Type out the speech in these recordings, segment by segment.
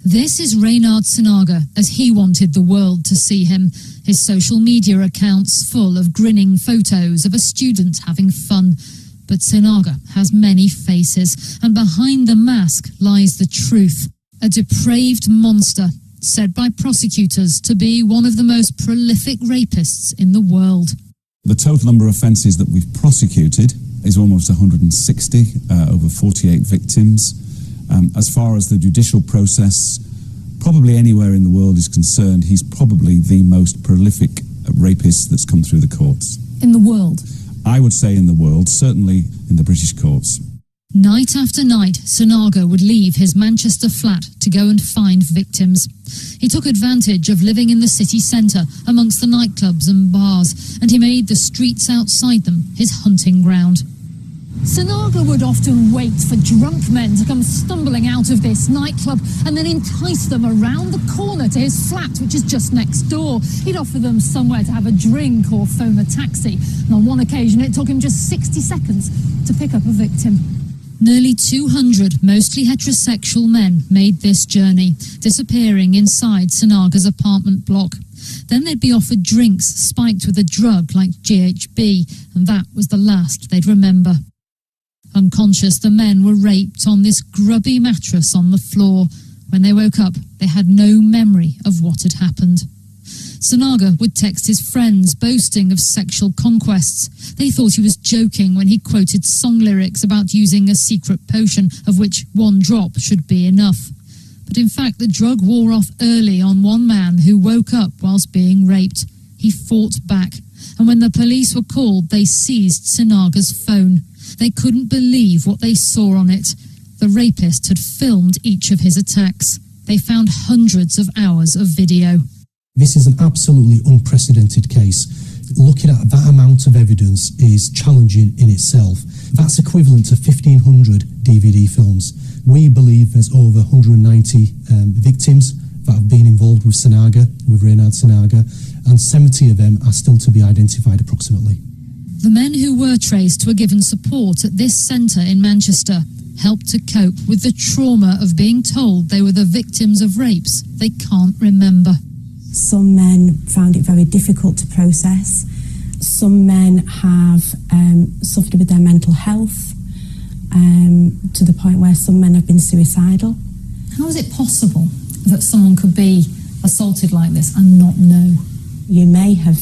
This is Reynard Sinaga, as he wanted the world to see him. His social media accounts full of grinning photos of a student having fun. But Sinaga has many faces, and behind the mask lies the truth. A depraved monster, said by prosecutors to be one of the most prolific rapists in the world. The total number of offences that we've prosecuted is almost 160, over 48 victims. As far as the judicial process, probably anywhere in the world is concerned, he's probably the most prolific rapist that's come through the courts. In the world? I would say in the world, certainly in the British courts. Night after night, Sinaga would leave his Manchester flat to go and find victims. He took advantage of living in the city centre amongst the nightclubs and bars, and he made the streets outside them his hunting ground. Sinaga would often wait for drunk men to come stumbling out of this nightclub and then entice them around the corner to his flat, which is just next door. He'd offer them somewhere to have a drink or phone a taxi, and on one occasion it took him just 60 seconds to pick up a victim. Nearly 200 mostly heterosexual men made this journey, disappearing inside Sinaga's apartment block. Then they'd be offered drinks spiked with a drug like GHB, and that was the last they'd remember. Unconscious, the men were raped on this grubby mattress on the floor. When they woke up, they had no memory of what had happened. Sinaga would text his friends, boasting of sexual conquests. They thought he was joking when he quoted song lyrics about using a secret potion of which one drop should be enough. But in fact, the drug wore off early on one man who woke up whilst being raped. He fought back, and when the police were called, they seized Sinaga's phone. They couldn't believe what they saw on it. The rapist had filmed each of his attacks. They found hundreds of hours of video. This is an absolutely unprecedented case. Looking at that amount of evidence is challenging in itself. That's equivalent to 1,500 DVD films. We believe there's over 190 victims that have been involved with Sinaga, with Reynard Sinaga, and 70 of them are still to be identified approximately. The men who were traced were given support at this centre in Manchester, helped to cope with the trauma of being told they were the victims of rapes they can't remember. Some men found it very difficult to process. Some men have suffered with their mental health to the point where some men have been suicidal. How is it possible that someone could be assaulted like this and not know? You may have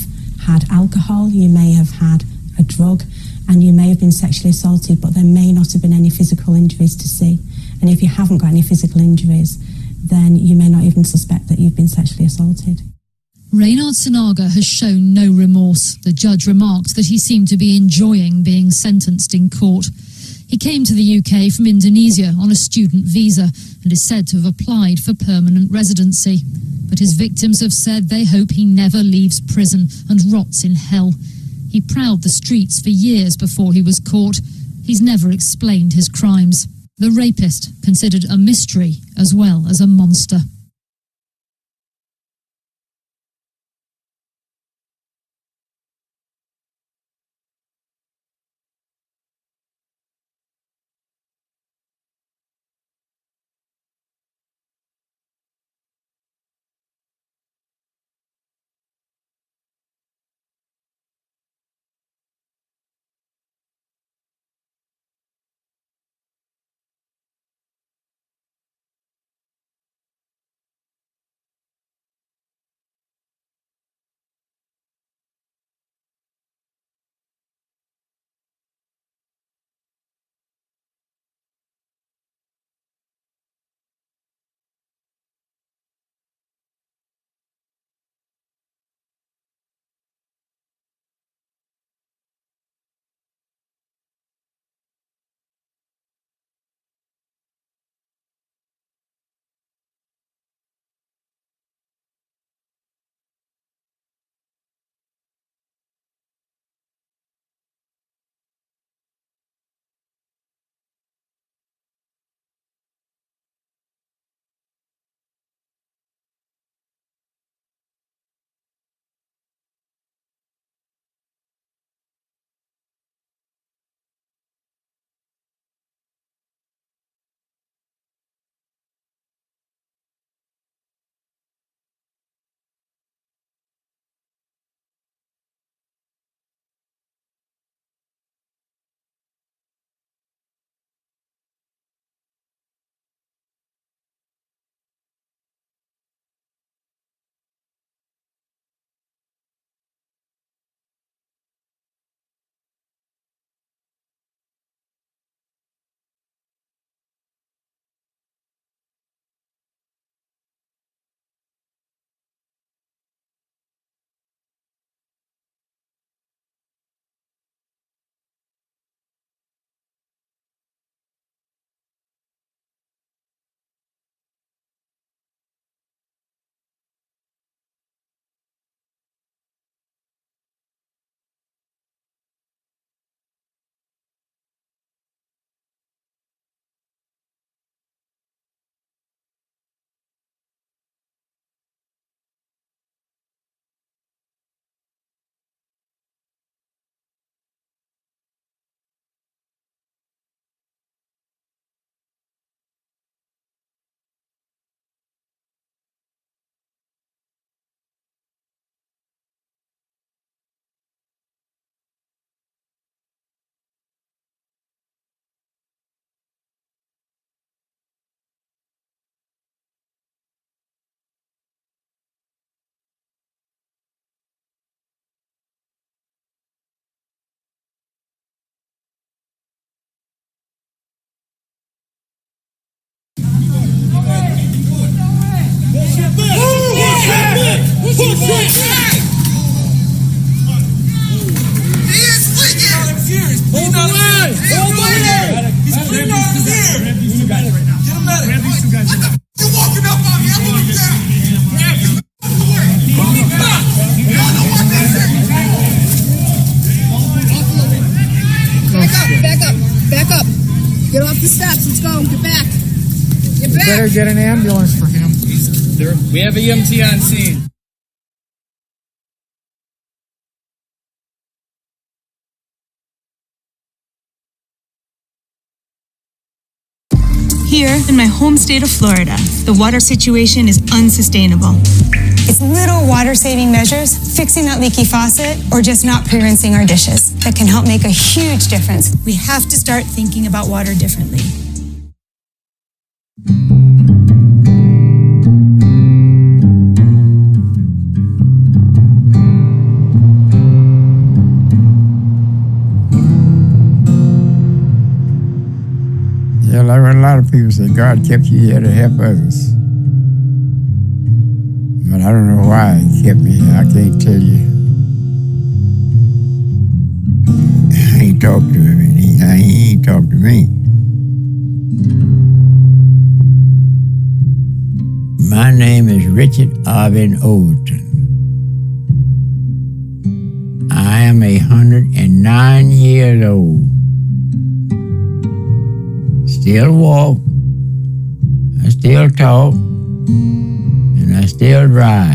had alcohol, you may have had a drug, and you may have been sexually assaulted, but there may not have been any physical injuries to see. And if you haven't got any physical injuries, then you may not even suspect that you've been sexually assaulted. Reynard Sinaga has shown no remorse. The judge remarked that he seemed to be enjoying being sentenced in court. He came to the UK from Indonesia on a student visa and is said to have applied for permanent residency. But his victims have said they hope he never leaves prison and rots in hell. He prowled the streets for years before he was caught. He's never explained his crimes. The rapist, considered a mystery as well as a monster. Back up. Get off the steps. Let's go. Get back. Get back. Better get an ambulance for him. We have EMT on scene. Here, in my home state of Florida, the water situation is unsustainable. It's little water-saving measures, fixing that leaky faucet, or just not pre-rinsing our dishes, that can help make a huge difference. We have to start thinking about water differently. Yeah, like a lot of people say, God kept you here to help others. But I don't know why he kept me here. I can't tell you. I ain't talked to him, and he ain't talked to me. My name is Richard Arvin Overton. I am 109 years old. Still walk, I still talk, and I still drive.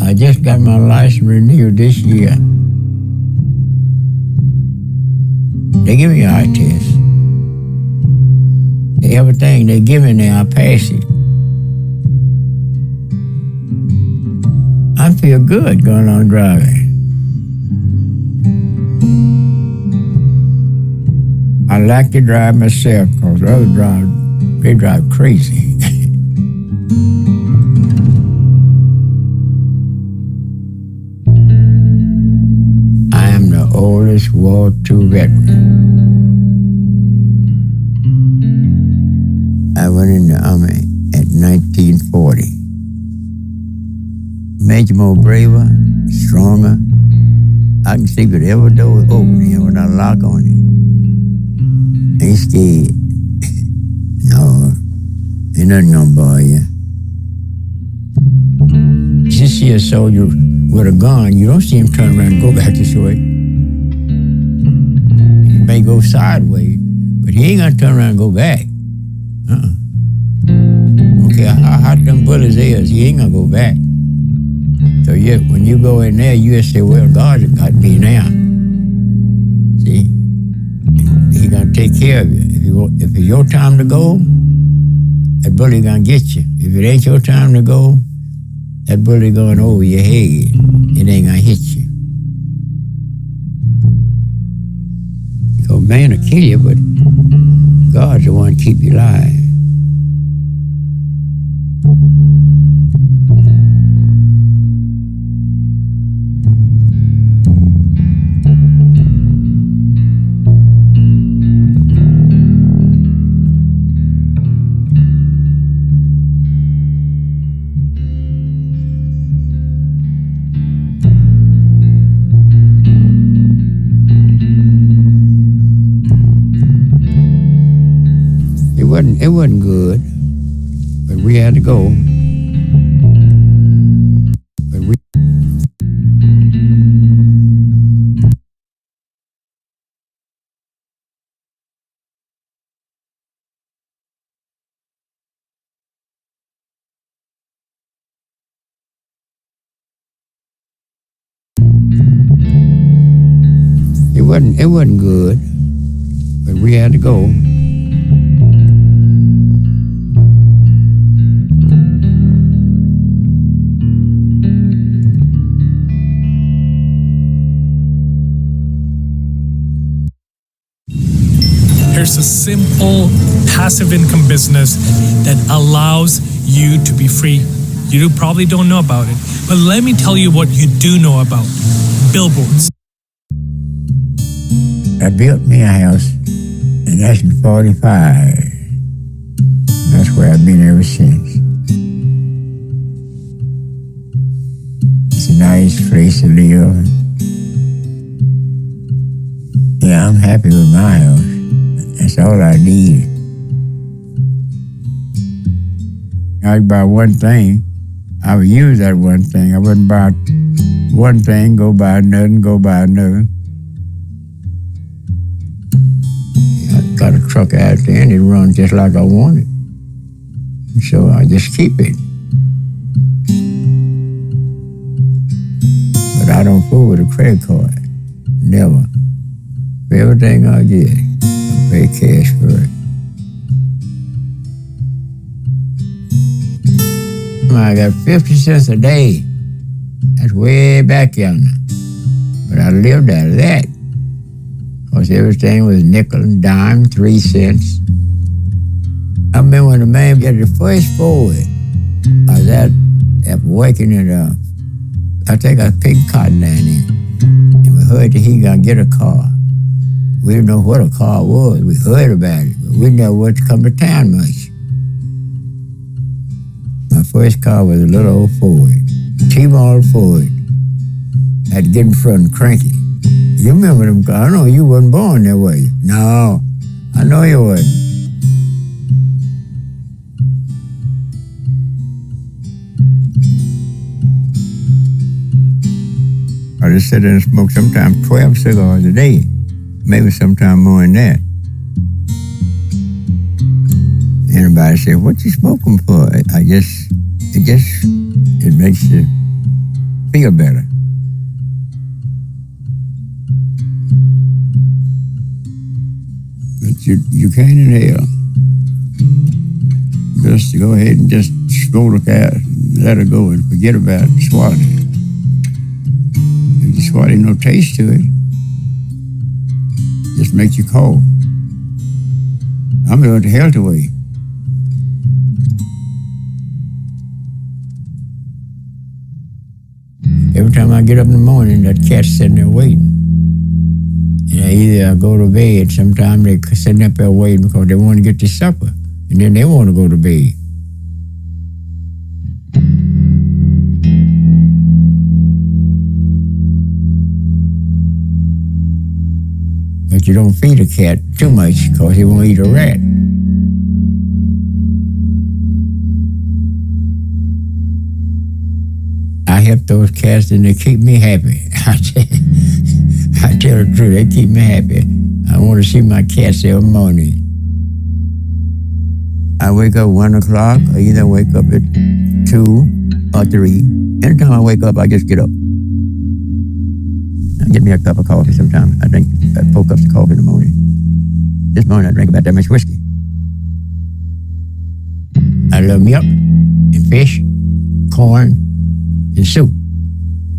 I just got my license renewed this year. They give me an eye test. Everything they give me now, I pass it. I feel good going on driving. I like to drive myself because other drivers, they drive crazy. I am the oldest War II veteran. I went in the Army at 1940. Made you more braver, stronger. I can sleep with every door open here without a lock on it. Ain't scared. No, ain't nothing gonna bother you. You see a soldier with a gun, you don't see him turn around and go back this way. He may go sideways, but he ain't gonna turn around and go back. Okay, how hot them bullets is, he ain't gonna go back. So when you go in there, you just say, well, God has got me now. See? He gonna take care of you. If it's your time to go, that bullet gonna get you. If it ain't your time to go, that bullet going over your head. It ain't gonna hit you. So man will kill you, but God's the one to keep you alive. It wasn't good, but we had to go. It wasn't good, but we had to go. Here's a simple passive income business that allows you to be free You probably don't know about it, but let me tell you what you do know about. Billboards. I built me a house, and that's in 45. That's where I've been ever since. It's a nice place to live. Yeah, I'm happy with my house. That's all I need. I'd buy one thing, I would use that one thing. I wouldn't buy one thing, go buy another, go buy another. I got a truck out there and it runs just like I want it. So I just keep it. But I don't fool with a credit card. Never. For everything I get, I pay cash for it. I got 50 cents a day. That's way back yonder. But I lived out of that. Because everything was nickel and dime, 3 cents. I remember when the man got the first Ford, I was out working at I think I picked cotton down there. And we heard that he gonna get a car. We didn't know what a car was. We heard about it, but we never went to come to town much. My first car was a little old Ford, T-model Ford. I had to get in front and crank it. You remember them cars? I know you wasn't born there, were you? No, I know you wasn't. I just sit there and smoke sometimes 12 cigars a day, maybe sometime more than that. Anybody say, what you smoking for? It makes you feel better. But you can't inhale. Just to go ahead and just smoke the cat, let her go and forget about it, swallow it. If you swallow it, no taste to it. Just makes you cold. I'm going to health away. Every time I get up in the morning, that cat's sitting there waiting. And either I go to bed, sometimes they're sitting up there waiting because they want to get their supper. And then they want to go to bed. But you don't feed a cat too much because he won't eat a rat. I help those cats and they keep me happy. I tell the truth, they keep me happy. I want to see my cats every morning. I wake up 1 o'clock, I either wake up at 2 or 3. Anytime I wake up, I just get up. I get me a cup of coffee sometimes. I drink 4 cups of coffee in the morning. This morning I drank about that much whiskey. I love milk and fish, corn, and soup.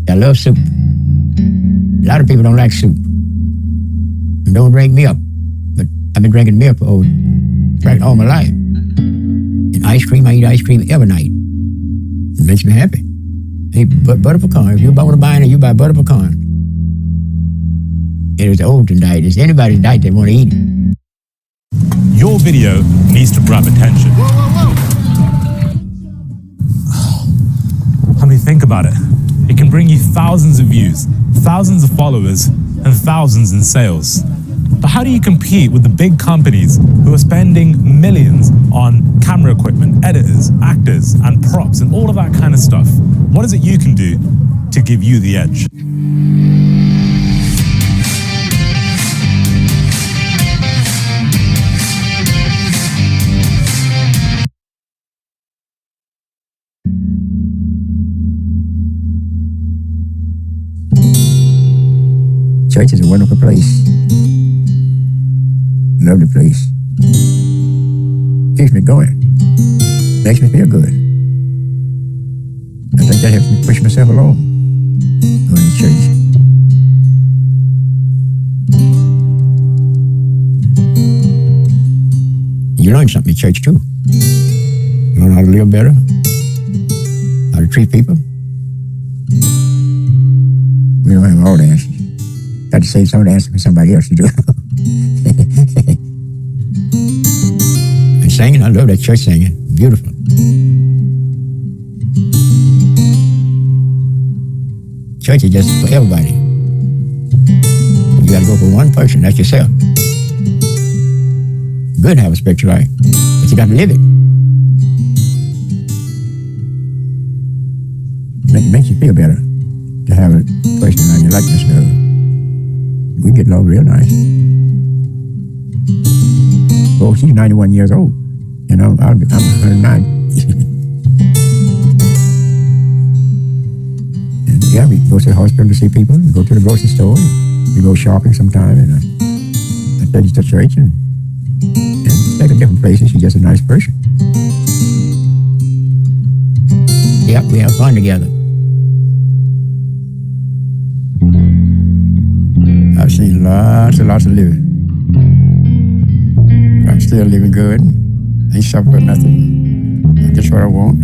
I love soup. A lot of people don't like soup and don't drink milk, but I've been drinking milk for all my life. And ice cream, I eat ice cream every night. It makes me happy. I eat butter pecan. If you want to buy any, you buy butter pecan. It is the olden diet. It's anybody's diet that want to eat it. Your video needs to grab attention. I mean, think about it. It can bring you thousands of views, thousands of followers, and thousands in sales. But how do you compete with the big companies who are spending millions on camera equipment, editors, actors, and props, and all of that kind of stuff? What is it you can do to give you the edge? Church is a wonderful place. Lovely place. Keeps me going. Makes me feel good. I think that helps me push myself along. Going to church. You learn something in church too. You learn how to live better. to treat people. We don't have all the answers. Got to save some of the answers for somebody else to do. And singing, I love that church singing. Beautiful. Church is just for everybody. You got to go for one person, that's yourself. Good to have a spiritual life, but you got to live it. It makes you feel better to have a person around you like this girl. We get along real nice. Oh, she's 91 years old. You know, I'm 109. And yeah, we go to the hospital to see people. We go to the grocery store. We go shopping sometime. And I take her to church and take her to different places. She's just a nice person. Yep, we have fun together. I've seen lots and lots of living. But I'm still living good. Ain't suffer with nothing. That's just what I want.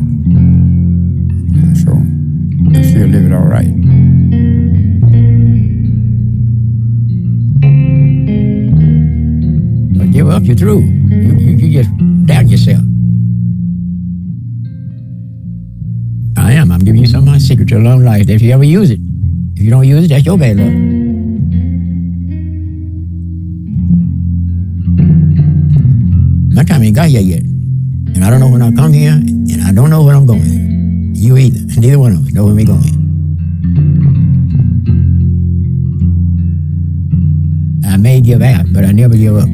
So I'm still living all right. But give up, you're through. You just doubt yourself. I am. I'm giving you some of my secret to a long life. If you ever use it. If you don't use it, that's your bad luck. My time ain't got here yet. And I don't know when I'll come here, and I don't know when I'm going. You either. Neither one of us know when we're going. I may give out, but I never give up.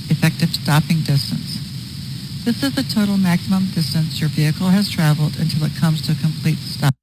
Effective stopping distance. This is the total maximum distance your vehicle has traveled until it comes to a complete stop.